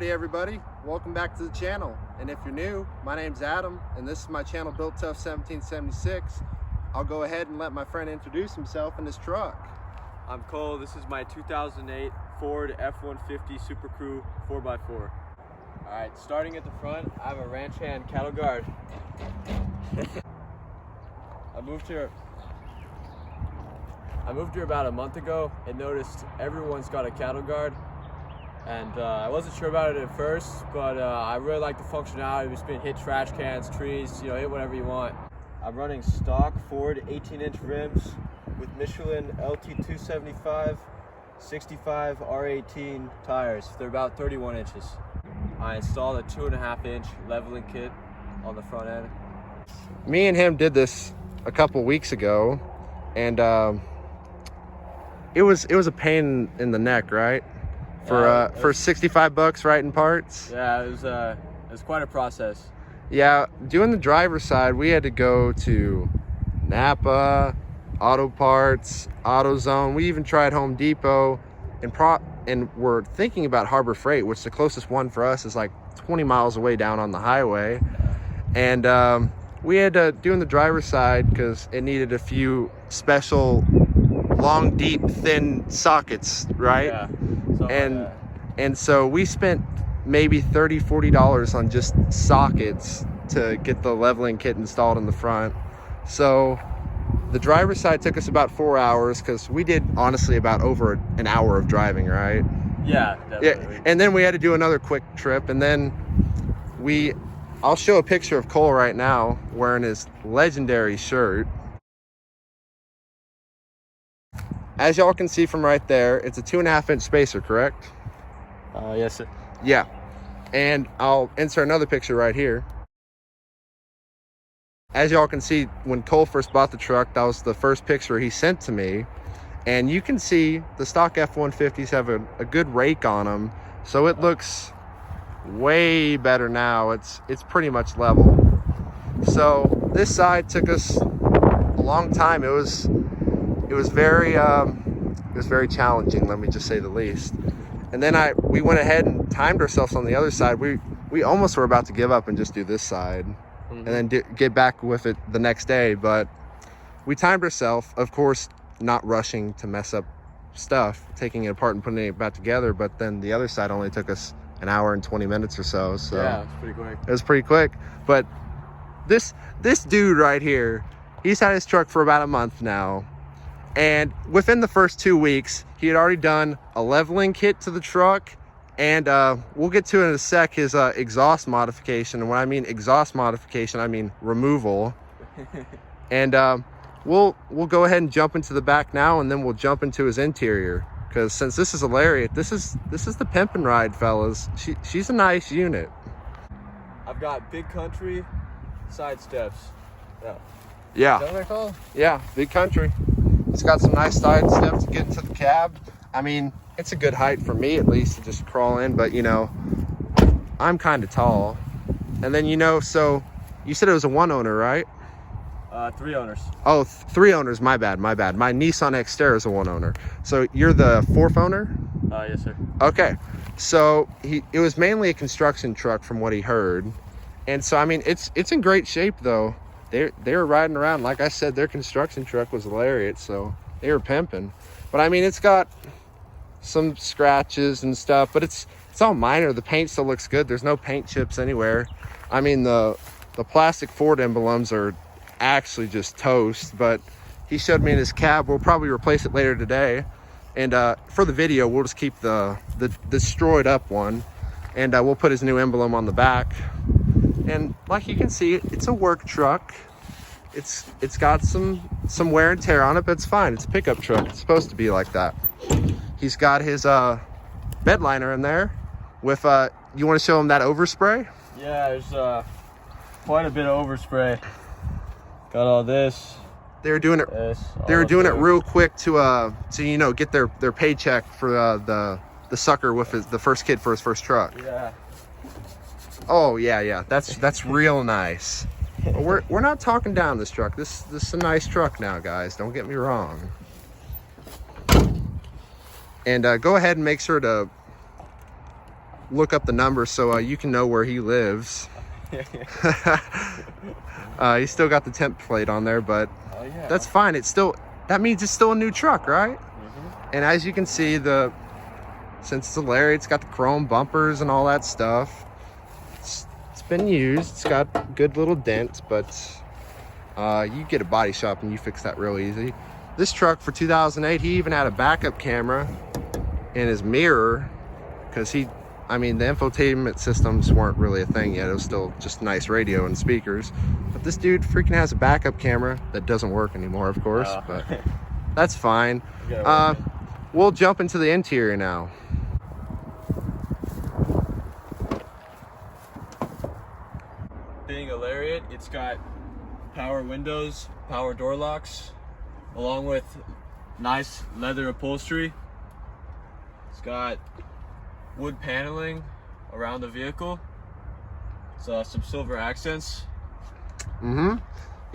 Howdy everybody, welcome back to the channel. And if you're new, my name's Adam and this is my channel Built Tough 1776. I'll go ahead and let my friend introduce himself and his truck. I'm Cole. This is my 2008 Ford F-150 Super Crew 4x4. Alright, starting at the front, I have a ranch hand cattle guard. I moved here about a month ago and noticed everyone's got a cattle guard. And I wasn't sure about it at first, but I really like the functionality. Just being hit trash cans, trees, hit whatever you want. I'm running stock Ford 18-inch rims with Michelin LT275 65 R18 tires. They're about 31 inches. I installed a 2.5-inch leveling kit on the front end. Me and him did this a couple weeks ago, and it was a pain in the neck, right? For 65 bucks, right, in parts. Yeah, it was quite a process. Yeah, doing the driver's side, we had to go to Napa, Auto Parts, AutoZone. We even tried Home Depot, and we're thinking about Harbor Freight, which the closest one for us is like 20 miles away down on the highway. And we had to doing the driver's side because it needed a few special long, deep, thin sockets, right? Yeah. And so we spent maybe $30-40 on just sockets to get the leveling kit installed in the front. So the driver's side took us about 4 hours because we did honestly about over an hour of driving, right? Yeah, definitely. Yeah, and then we had to do another quick trip, and then I'll show a picture of Cole right now wearing his legendary shirt. As y'all can see from right there, it's a 2.5-inch spacer, correct? Yes, sir. Yeah. And I'll insert another picture right here. As y'all can see, when Cole first bought the truck, that was the first picture he sent to me. And you can see the stock F-150s have a good rake on them. So it looks way better now. It's pretty much level. So this side took us a long time. It was very challenging, let me just say the least. And then we went ahead and timed ourselves on the other side. We almost were about to give up and just do this side, and then get back with it the next day. But we timed ourselves, of course, not rushing to mess up stuff, taking it apart and putting it back together. But then the other side only took us an hour and 20 minutes or so. So yeah, it was pretty quick. It was pretty quick. But this dude right here, he's had his truck for about a month now. And within the first 2 weeks, he had already done a leveling kit to the truck, and we'll get to it in a sec, his exhaust modification. And when I mean exhaust modification, I mean removal. And we'll go ahead and jump into the back now, and then we'll jump into his interior. Because since this is a Lariat, this is the pimp and ride, fellas. She's a nice unit. I've got big country side steps. Yeah. Yeah. Is that what they're called? Yeah, big country. It's got some nice side steps to get into the cab. I mean, it's a good height for me at least to just crawl in, but I'm kind of tall. And then so you said it was a one owner, right? 3 owners. Oh, 3 owners, my bad. My Nissan Xterra is a one owner. So you're the 4th owner? Yes, sir. Okay. So it was mainly a construction truck from what he heard. And so I mean it's in great shape though. They were riding around, like I said, their construction truck was a Lariat, so they were pimping. But I mean, it's got some scratches and stuff, but it's all minor. The paint still looks good. There's no paint chips anywhere. I mean, the plastic Ford emblems are actually just toast, but he showed me in his cab. We'll probably replace it later today. And for the video, we'll just keep the destroyed up one, and we'll put his new emblem on the back. And like you can see, it's a work truck. It's got some wear and tear on it, but it's fine. It's a pickup truck. It's supposed to be like that. He's got his bed liner in there with you want to show him that overspray? Yeah, there's quite a bit of overspray. Got all this. They were doing it. They were doing it real quick to get their paycheck for the sucker with the first kid for his first truck. Yeah. Oh yeah, that's real nice. But we're not talking down this truck. This is a nice truck now, guys. Don't get me wrong. And go ahead and make sure to look up the number so you can know where he lives. He's still got the temp plate on there, but that's fine. That means it's still a new truck, right? And as you can see, since it's a Lariat, it's got the chrome bumpers and all that stuff. It's been used. It's got good little dents, but you get a body shop and you fix that real easy. This truck for 2008, he even had a backup camera in his mirror, because the infotainment systems weren't really a thing yet. It was still just nice radio and speakers. But this dude freaking has a backup camera that doesn't work anymore, of course, but that's fine. We'll jump into the interior now. Being a Lariat, it's got power windows, power door locks, along with nice leather upholstery. It's got wood paneling around the vehicle. So some silver accents. You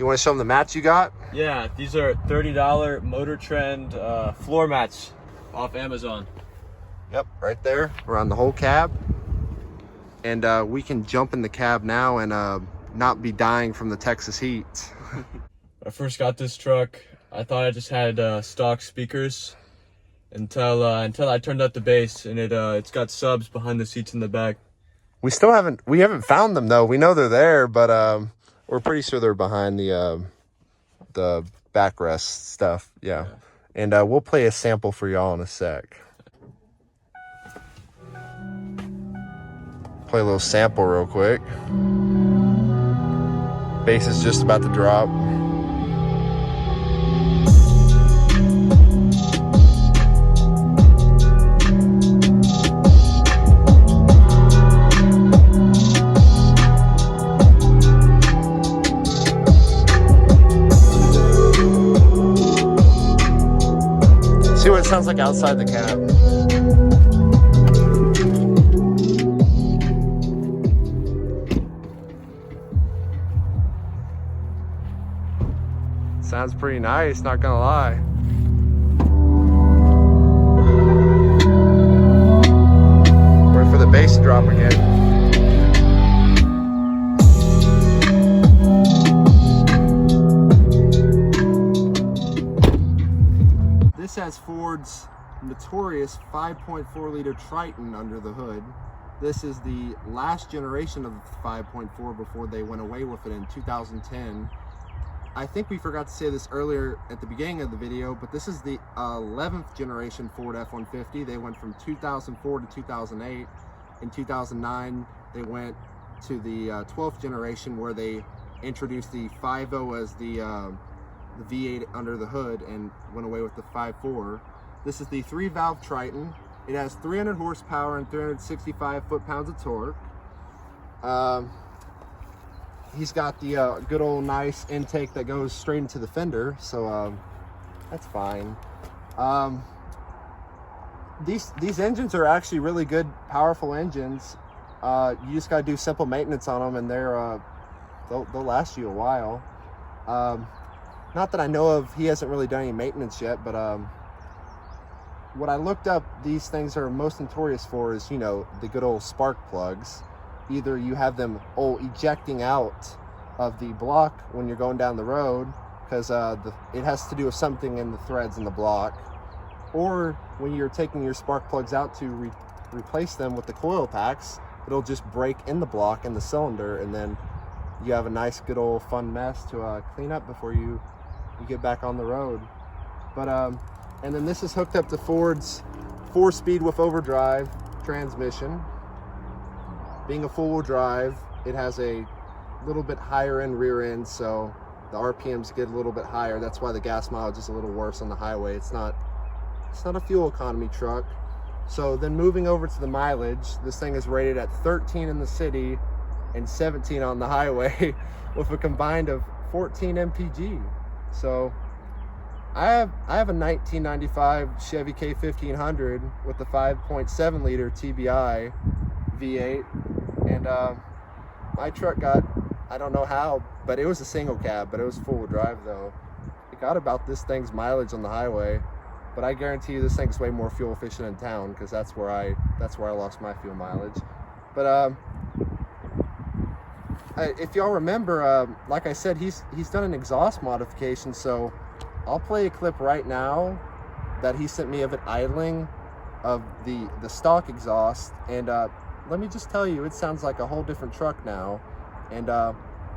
want to show them the mats you got? Yeah, these are $30 Motor Trend floor mats off Amazon. Yep, right there around the whole cab. And we can jump in the cab now and not be dying from the Texas heat. When I first got this truck, I thought I just had stock speakers until I turned up the bass, and it's got subs behind the seats in the back. We haven't found them though. We know they're there, but we're pretty sure they're behind the backrest stuff. Yeah. And we'll play a sample for y'all in a sec. Play a little sample real quick. Bass is just about to drop. See what it sounds like outside the cab. Sounds pretty nice, not gonna lie. Wait for the bass to drop again. This has Ford's notorious 5.4 liter Triton under the hood. This is the last generation of the 5.4 before they went away with it in 2010. I think we forgot to say this earlier at the beginning of the video, but this is the 11th generation Ford F-150. They went from 2004 to 2008. In 2009, they went to the 12th generation, where they introduced the 5.0 as the V8 under the hood and went away with the 5.4. This is the 3-valve Triton. It has 300 horsepower and 365 foot-pounds of torque. He's got the good old nice intake that goes straight into the fender, so that's fine. These engines are actually really good, powerful engines. You just gotta do simple maintenance on them, and they'll last you a while. Not that I know of, he hasn't really done any maintenance yet, but what I looked up, these things are most notorious for is, the good old spark plugs. Either you have them ejecting out of the block when you're going down the road, because it has to do with something in the threads in the block, or when you're taking your spark plugs out to replace them with the coil packs, it'll just break in the block in the cylinder, and then you have a nice good old fun mess to clean up before you get back on the road. But and then this is hooked up to Ford's 4-speed with overdrive transmission. Being a four-wheel drive, it has a little bit higher end rear end, so the RPMs get a little bit higher. That's why the gas mileage is a little worse on the highway. It's not a fuel economy truck. So then moving over to the mileage, this thing is rated at 13 in the city and 17 on the highway with a combined of 14 mpg. So I have a 1995 Chevy K1500 with the 5.7 liter TBI V8, and my truck got, I don't know how, but it was a single cab, but it was full-wheel drive though. It got about this thing's mileage on the highway, but I guarantee you this thing's way more fuel efficient in town, because that's where I lost my fuel mileage. But if y'all remember, like I said, he's done an exhaust modification, so I'll play a clip right now that he sent me of it idling, of the stock exhaust, and let me just tell you, it sounds like a whole different truck now. And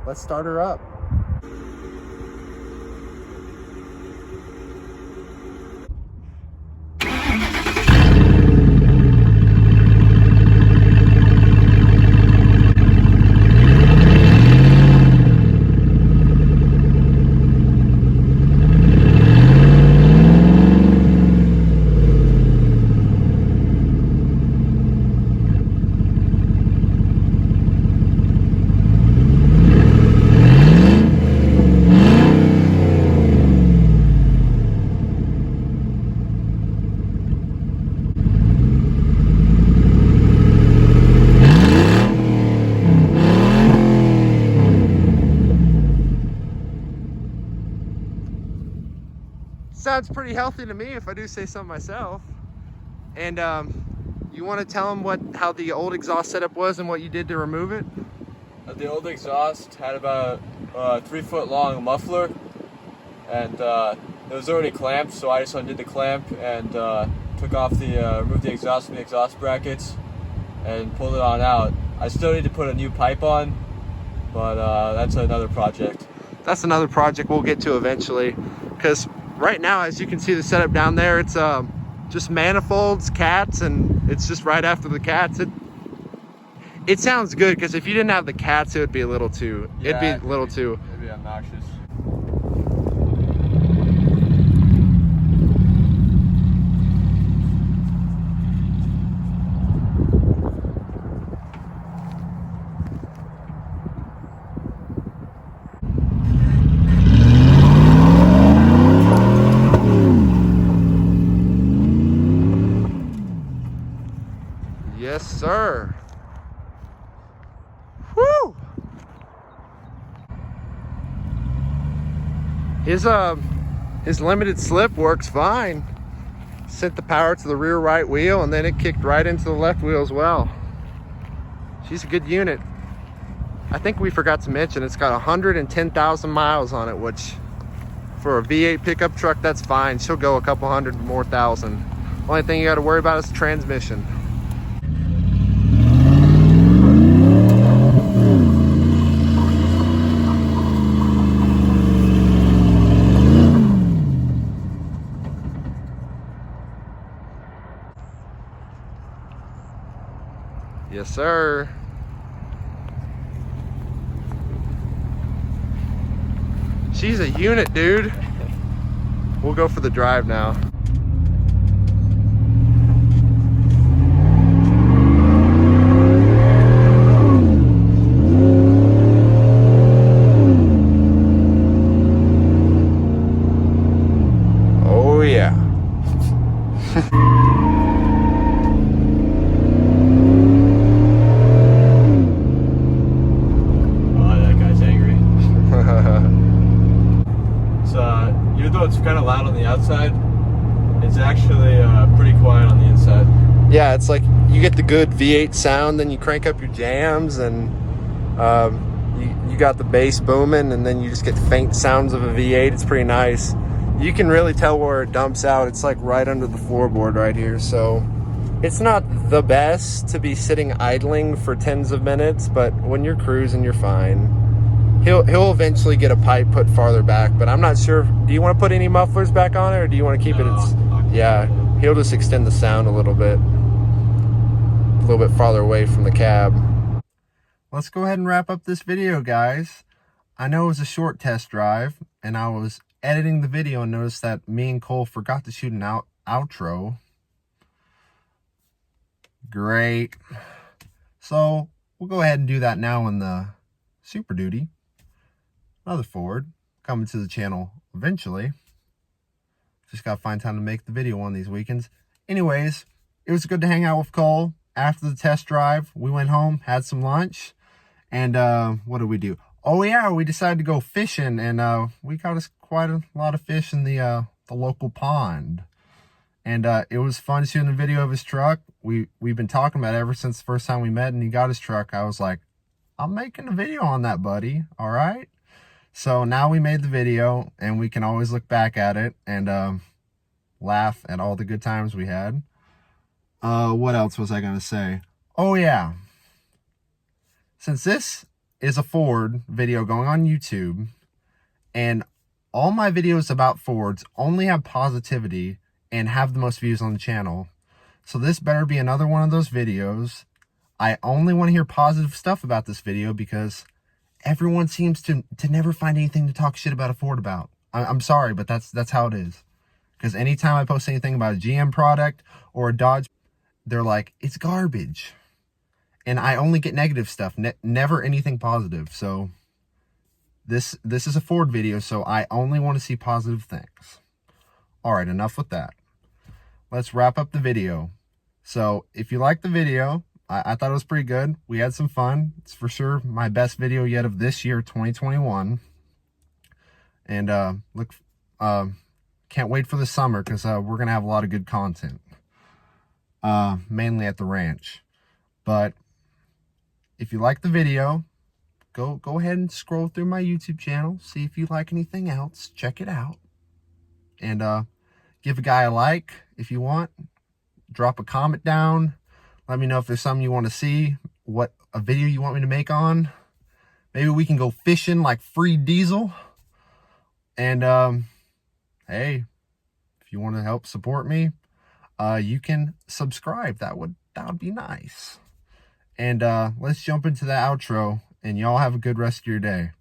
let's start her up. Sounds pretty healthy to me, if I do say so myself. And you want to tell them how the old exhaust setup was and what you did to remove it? The old exhaust had about a 3-foot long muffler, and it was already clamped, so I just undid the clamp and took off removed the exhaust from the exhaust brackets and pulled it on out. I still need to put a new pipe on, but that's another project. That's another project we'll get to eventually, because right now, as you can see the setup down there, it's just manifolds, cats, and it's just right after the cats. It sounds good, because if you didn't have the cats, it would be a little too, it'd be obnoxious. Yes, sir. Woo! His limited slip works fine. Sent the power to the rear right wheel, and then it kicked right into the left wheel as well. She's a good unit. I think we forgot to mention it's got 110,000 miles on it, which for a V8 pickup truck, that's fine. She'll go a couple hundred more thousand. Only thing you got to worry about is the transmission. Yes, sir. She's a unit, dude. We'll go for the drive now. Oh, yeah. It's kind of loud on the outside. It's actually pretty quiet on the inside. Yeah, it's like you get the good V8 sound, then you crank up your jams, and you got the bass booming, and then you just get faint sounds of a V8. It's pretty nice. You can really tell where it dumps out. It's like right under the floorboard right here. So it's not the best to be sitting idling for tens of minutes, but when you're cruising, you're fine. He'll eventually get a pipe put farther back, but I'm not sure. Do you want to put any mufflers back on it, or do you want to keep it? Yeah, he'll just extend the sound a little bit farther away from the cab. Let's go ahead and wrap up this video, guys. I know it was a short test drive, and I was editing the video and noticed that me and Cole forgot to shoot an outro. Great. So we'll go ahead and do that now in the Super Duty. Another Ford coming to the channel eventually. Just gotta find time to make the video one of these weekends. Anyways, it was good to hang out with Cole. After the test drive, we went home, had some lunch, and what did we do? Oh yeah, we decided to go fishing, and we caught us quite a lot of fish in the local pond. And it was fun shooting a video of his truck. We've been talking about it ever since the first time we met and he got his truck. I was like, I'm making a video on that, buddy. All right. So now we made the video and we can always look back at it and laugh at all the good times we had. What else was I going to say? Oh, yeah. Since this is a Ford video going on YouTube and all my videos about Fords only have positivity and have the most views on the channel. So this better be another one of those videos. I only want to hear positive stuff about this video because everyone seems to never find anything to talk shit about a Ford about. I'm sorry, but that's how it is. Because anytime I post anything about a GM product or a Dodge, they're like, it's garbage. And I only get negative stuff, never anything positive. So this is a Ford video, so I only want to see positive things. All right, enough with that. Let's wrap up the video. So if you like the video, I thought it was pretty good. We had some fun. It's for sure my best video yet of this year, 2021. And can't wait for the summer because we're gonna have a lot of good content, mainly at the ranch. But if you like the video, go ahead and scroll through my YouTube channel, see if you like anything else, check it out, and give a guy a like if you want. Drop a comment down. Let me know if there's something you want to see, what a video you want me to make on. Maybe we can go fishing like free diesel. And hey, if you want to help support me, you can subscribe. That would be nice. And let's jump into the outro, and y'all have a good rest of your day.